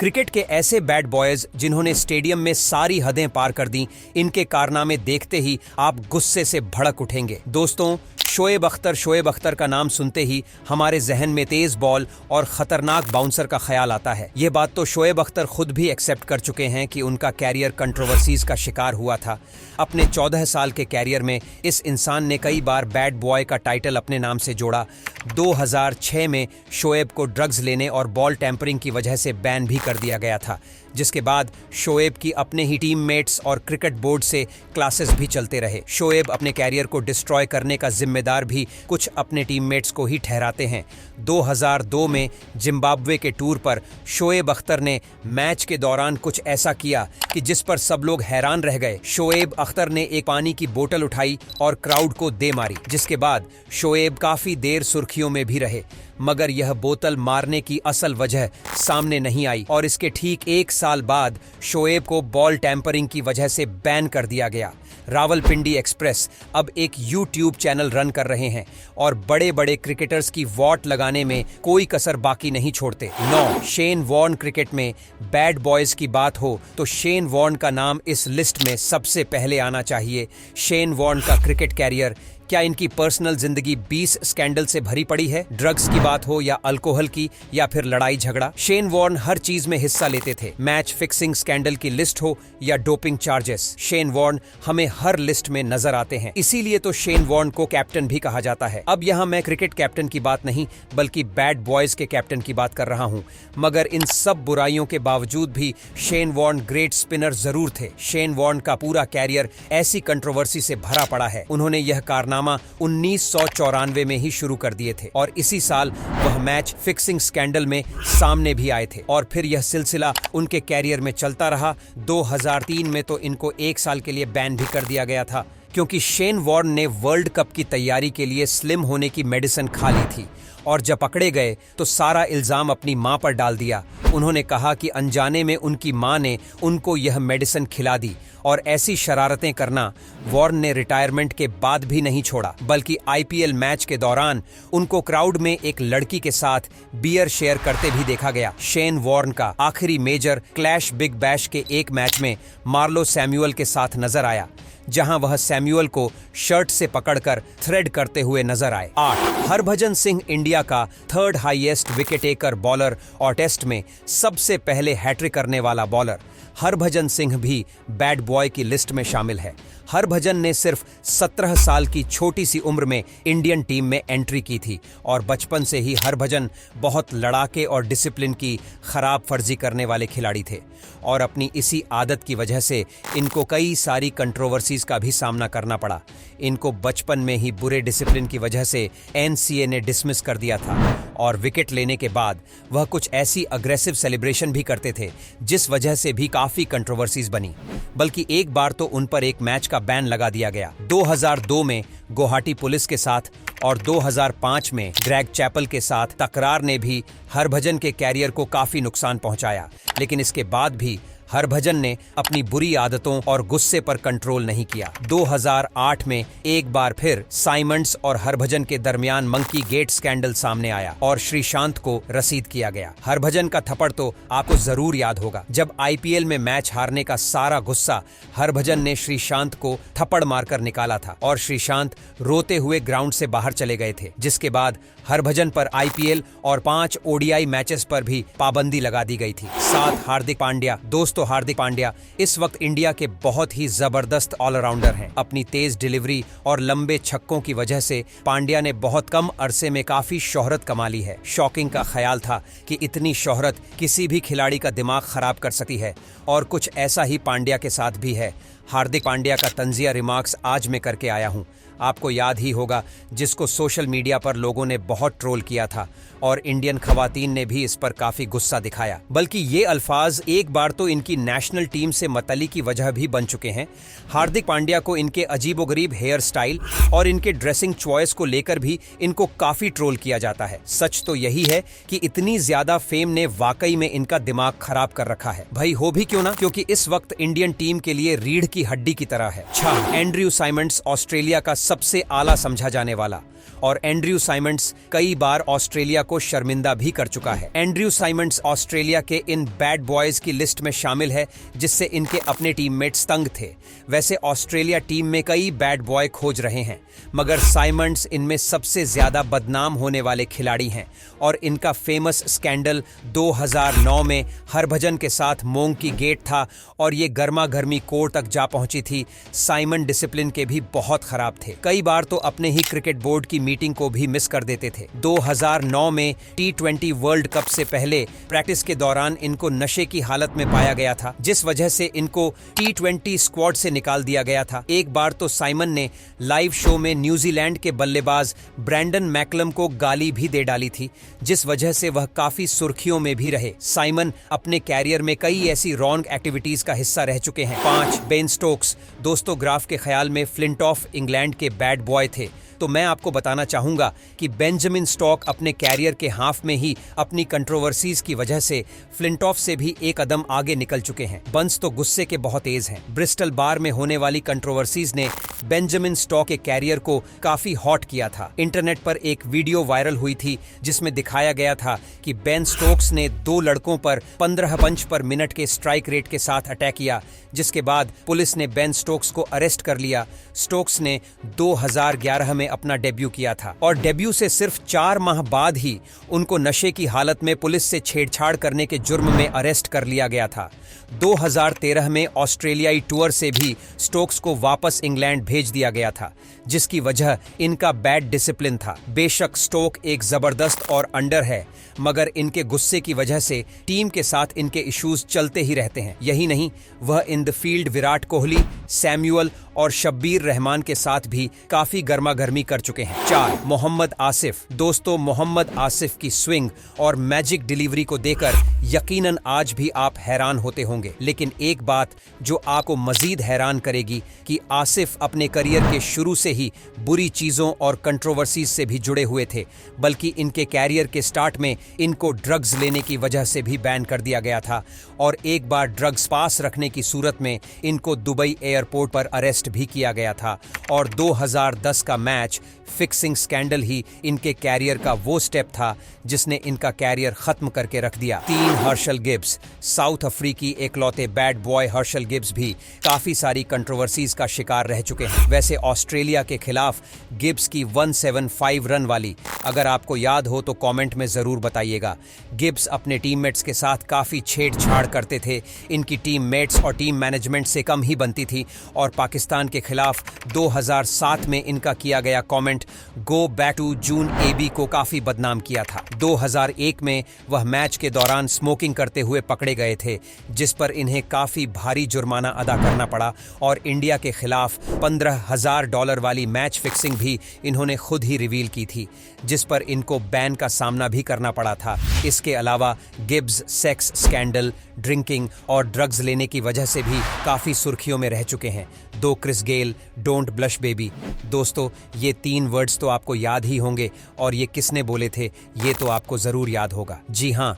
Cricket के ऐसे bad boys जिन्होंने स्टेडियम में सारी हदें पार कर दी, इनके कारनामे देखते ही आप गुस्से से भड़क उठेंगे। दोस्तों, शोएब अख्तर का नाम सुनते ही हमारे जहन में तेज बॉल और खतरनाक बाउंसर का ख्याल आता है। ये बात तो शोएब अख्तर खुद भी एक्सेप्ट कर चुके हैं कि उनका कैरियर कंट्रोवर्सीज का शिकार हुआ था। अपने 14 साल के कैरियर में इस इंसान ने कई बार बैड बॉय का टाइटल अपने नाम से जोड़ा। 2006 में शोएब को ड्रग्स लेने और बॉल टैंपरिंग की वजह से बैन भी कर दिया गया था, जिसके बाद शोएब की अपने ही टीममेट्स और क्रिकेट बोर्ड से क्लासेस भी चलते रहे। शोएब अपने कैरियर को डिस्ट्रॉय करने का जिम्मेदार भी कुछ अपने टीममेट्स को ही ठहराते हैं। 2002 में जिम्बाब्वे के टूर पर शोएब अख्तर ने मैच के दौरान कुछ ऐसा किया कि जिस पर सब लोग हैरान रह गए। शोएब अख्तर ने एक पानी की बोतल उठाई और क्राउड को दे मारी, जिसके बाद शोएब काफी देर सुर्खियों में भी रहे, मगर यह बोतल मारने की असल वजह सामने नहीं आई और इसके ठीक 1 साल बाद शोएब को बॉल टैंपरिंग की वजह से बैन कर दिया गया। रावलपिंडी एक्सप्रेस अब एक यूट्यूब चैनल रन कर रहे हैं और बड़े बड़े क्रिकेटर्स की वॉट लगाने में कोई कसर बाकी नहीं छोड़ते। 9. Shane Warne. क्रिकेट में बैड बॉयज की बात हो तो शेन वॉर्न का नाम इस लिस्ट में सबसे पहले आना चाहिए। शेन वॉर्न का क्रिकेट कैरियर, क्या इनकी पर्सनल जिंदगी 20 स्कैंडल से भरी पड़ी है? ड्रग्स की बात हो या अल्कोहल की या फिर लड़ाई झगड़ा, शेन वॉर्न हर चीज में हिस्सा लेते थे। मैच फिक्सिंग स्कैंडल की लिस्ट हो या डोपिंग चार्जेस, शेन वॉर्न हमें हर लिस्ट में नजर आते हैं। इसीलिए तो शेन वॉर्न को कैप्टन भी कहा जाता है। अब यहाँ मैं क्रिकेट कैप्टन की बात नहीं बल्कि बैड बॉयज के कैप्टन की बात कर रहा हूँ। मगर इन सब बुराइयों के बावजूद भी शेन वॉर्न ग्रेट स्पिनर जरूर थे। शेन वॉर्न का पूरा कैरियर ऐसी कंट्रोवर्सी से भरा पड़ा है। उन्होंने यह कारनामा 1994 में ही शुरू कर दिए थे और इसी साल वह मैच फिक्सिंग स्कैंडल में सामने भी आए थे और फिर यह सिलसिला उनके कैरियर में चलता रहा। 2003 में तो इनको 1 साल के लिए बैन भी कर दिया गया था, क्योंकि शेन वॉर्न ने वर्ल्ड कप की तैयारी के लिए स्लिम होने की मेडिसिन खा ली थी और जब पकड़े गए तो सारा इल्जाम अपनी मां पर डाल दिया। उन्होंने कहा कि अनजाने में उनकी मां ने उनको यह मेडिसिन खिला दी और ऐसी शरारतें करना वॉर्न ने रिटायरमेंट के बाद भी नहीं छोड़ा, बल्कि आईपीएल मैच के दौरान उनको क्राउड में एक लड़की के साथ बियर शेयर करते भी देखा गया। शेन वॉर्न का आखिरी मेजर क्लैश बिग बैश के एक मैच में मार्लो सैमुअल के साथ नजर आया, जहां वह सैमुअल को शर्ट से पकड़कर थ्रेड करते हुए नजर आए। 8. हरभजन सिंह इंडिया का 3rd highest wicket taker bowler और टेस्ट में सबसे पहले हैट्रिक करने वाला बॉलर। हरभजन सिंह भी बैड बॉय की लिस्ट में शामिल है। हरभजन ने सिर्फ 17 साल की छोटी सी उम्र में इंडियन टीम में एंट्री की थी और बचपन से ही हरभजन बहुत लड़ाके और डिसिप्लिन की खराब फर्जी करने वाले खिलाड़ी थे और अपनी इसी आदत की वजह से इनको कई सारी कंट्रोवर्सीज का भी सामना करना पड़ा। इनको बचपन में ही बुरे डिसिप्लिन की वजह से एनसीए ने डिसमिस कर दिया था और विकेट लेने के बाद वह कुछ ऐसी अग्रेसिव सेलिब्रेशन भी करते थे जिस वजह से भी काफी कंट्रोवर्सीज बनी। बल्कि एक बार तो उन पर एक मैच का बैन लगा दिया गया। 2002 में गुवाहाटी पुलिस के साथ और 2005 में ग्रेग चैपल के साथ तकरार ने भी हरभजन के कैरियर को काफी नुकसान पहुंचाया, लेकिन इसके बाद भी हरभजन ने अपनी बुरी आदतों और गुस्से पर कंट्रोल नहीं किया। 2008 में एक बार फिर साइमंड्स और हरभजन के दरमियान मंकी गेट स्कैंडल सामने आया और श्रीशांत को रसीद किया गया। हरभजन का थप्पड़ तो आपको जरूर याद होगा, जब आईपीएल में मैच हारने का सारा गुस्सा हरभजन ने श्रीशांत को थप्पड़ मारकर निकाला था और श्रीशांत रोते हुए ग्राउंड से बाहर चले गए थे, जिसके बाद हरभजन पर आईपीएल और 5 ओडीआई मैचेस पर भी पाबंदी लगा दी गई थी। 7. हार्दिक पांड्या। दोस्तों, हार्दिक पांड्या इस वक्त इंडिया के बहुत ही जबरदस्त ऑलराउंडर हैं। अपनी तेज डिलीवरी और लंबे छक्कों की वजह से पांड्या ने बहुत कम अरसे में काफी शोहरत कमा ली है। शॉकिंग का ख्याल था कि इतनी शोहरत किसी भी खिलाड़ी का दिमाग खराब कर सकती है और कुछ ऐसा ही पांड्या के साथ भी है। हार्दिक पांड्या का तंजिया रिमार्क्स आज मैं करके आया हूं। आपको याद ही होगा, जिसको सोशल मीडिया पर लोगों ने बहुत ट्रोल किया था और इंडियन खवातीन ने भी इस पर काफी गुस्सा दिखाया। बल्कि ये अल्फाज एक बार तो इनकी नेशनल टीम से मतली की वजह भी बन चुके हैं। हार्दिक पांड्या को इनके अजीबोगरीब हेयर स्टाइल और इनके ड्रेसिंग चॉइस को लेकर भी इनको काफी ट्रोल किया जाता है। सच तो यही है कि इतनी ज्यादा फेम ने वाकई में इनका दिमाग खराब कर रखा है। भाई हो भी क्यों ना, क्योंकि इस वक्त इंडियन टीम के लिए रीढ़ की हड्डी की तरह है। 6. एंड्रयू साइमंड्स ऑस्ट्रेलिया का सबसे आला समझा जाने वाला। और एंड्रयू साइमंड्स कई बार ऑस्ट्रेलिया को शर्मिंदा भी कर चुका है। एंड्रयू साइमंड्स ऑस्ट्रेलिया के इन बैड बॉयज की लिस्ट में शामिल है जिससे इनके अपने टीममेट्स तंग थे। वैसे ऑस्ट्रेलिया टीम में कई बैड बॉय खोज रहे हैं, मगर साइमंड्स इनमें सबसे ज्यादा बदनाम होने वाले खिलाड़ी हैं और इनका फेमस स्कैंडल 2009 में हरभजन के साथ मोंग की गेट था और ये गर्मा गर्मी कोर्ट तक जा पहुंची थी। साइमन डिसिप्लिन के भी बहुत खराब थे, कई बार तो अपने ही क्रिकेट बोर्ड की मीटिंग को भी मिस कर देते थे। 2009 में T20 वर्ल्ड कप से पहले प्रैक्टिस के दौरान इनको नशे की हालत में पाया गया था, जिस वजह से इनको T20 स्क्वाड से निकाल दिया गया था। एक बार तो साइमन ने लाइव शो में न्यूजीलैंड के बल्लेबाज ब्रैंडन मैकलम को गाली भी दे डाली थी, जिस वजह से वह काफी सुर्खियों में भी रहे। साइमन अपने कैरियर में कई ऐसी रॉन्ग एक्टिविटीज का हिस्सा रह चुके हैं। 5 बेन स्टोक्स। दोस्तों, ग्राफ के ख्याल में फ्लिंटॉफ इंग्लैंड के बैड बॉय थे, तो मैं आपको बताना चाहूंगा कि बेंजामिन स्टॉक अपने कैरियर के हाफ में ही अपनी कंट्रोवर्सीज की वजह से फ्लिंटॉफ से भी एक कदम आगे निकल चुके हैं। बंस तो गुस्से के बहुत तेज हैं। ब्रिस्टल बार में होने वाली कंट्रोवर्सीज ने बेंजामिन स्टॉक के कैरियर को काफी हॉट किया था। इंटरनेट पर एक वीडियो वायरल हुई थी जिसमें दिखाया गया था कि बेन स्टोक्स ने 2 लड़कों पर 15 पंच पर मिनट के स्ट्राइक रेट के साथ अटैक किया, जिसके बाद पुलिस ने बेन स्टोक्स को अरेस्ट कर लिया। स्टोक्स ने 2011 में अपना डेब्यू किया था और डेब्यू से सिर्फ 4 माह बाद ही उनको नशे की हालत में पुलिस से छेड़छाड़ करने के जुर्म में अरेस्ट कर लिया गया था। 2013 में ऑस्ट्रेलियाई टूर से भी स्टोक्स को वापस इंग्लैंड भेज दिया गया था, जिसकी वजह इनका बैड डिसिप्लिन था। बेशक स्टोक एक जबरदस्त और अंडर है, मगर इनके गुस्से की वजह से टीम के साथ इनके इश्यूज चलते ही रहते हैं। यही नहीं, वह in the field Virat Kohli, Samuel और शब्बीर रहमान के साथ भी काफी गर्मा गर्मी कर चुके हैं। 4 मोहम्मद आसिफ। दोस्तों, मोहम्मद आसिफ की स्विंग और मैजिक डिलीवरी को देखकर यकीनन आज भी आप हैरान होते होंगे, लेकिन एक बात जो आपको मजीद हैरान करेगी कि आसिफ अपने करियर के शुरू से ही बुरी चीजों और कंट्रोवर्सीज से भी जुड़े हुए थे, बल्कि इनके कैरियर के स्टार्ट में इनको ड्रग्स लेने की वजह से भी बैन कर दिया गया था और एक बार ड्रग्स पास रखने की सूरत में इनको दुबई एयरपोर्ट पर अरेस्ट भी किया गया था। और 2010 का मैच फिक्सिंग स्कैंडल ही इनके कैरियर का वो स्टेप था जिसने इनका कैरियर खत्म करके रख दिया। 3 हर्शल गिब्स। साउथ अफ्रीकी एकलौते बैड बॉय हर्शल गिब्स भी काफी सारी कंट्रोवर्सीज का शिकार रह चुके हैं। वैसे ऑस्ट्रेलिया के खिलाफ गिब्स की 175 रन वाली अगर आपको याद हो तो कमेंट में जरूर बताइएगा। गिब्स अपने टीममेट्स के साथ काफी छेड़छाड़ करते थे, इनकी टीममेट्स और टीम मैनेजमेंट से कम ही बनती थी और पाकिस्तान के खिलाफ 2007 में इनका किया गया comment go back to June AB को काफी बदनाम किया था। 2001 में वह मैच के दौरान स्मोकिंग करते हुए पकड़े गए थे, जिस पर इन्हें काफी भारी जुर्माना अदा करना पड़ा और इंडिया के खिलाफ $15,000 वाली मैच फिक्सिंग भी इन्होंने खुद ही रिवील की थी, जिस पर इनको बैन का सामना भी करना पड़ा था। इसके अलावा गिब्स सेक्स स्कैंडल, ड्रिंकिंग और ड्रग्स लेने की वजह से भी काफी सुर्खियों में रह चुके हैं। 2 Chris Gayle, don't blush baby. दोस्तों, ये 3 वर्ड्स तो आपको याद ही होंगे और ये किसने बोले थे ये तो आपको जरूर याद होगा। जी हाँ,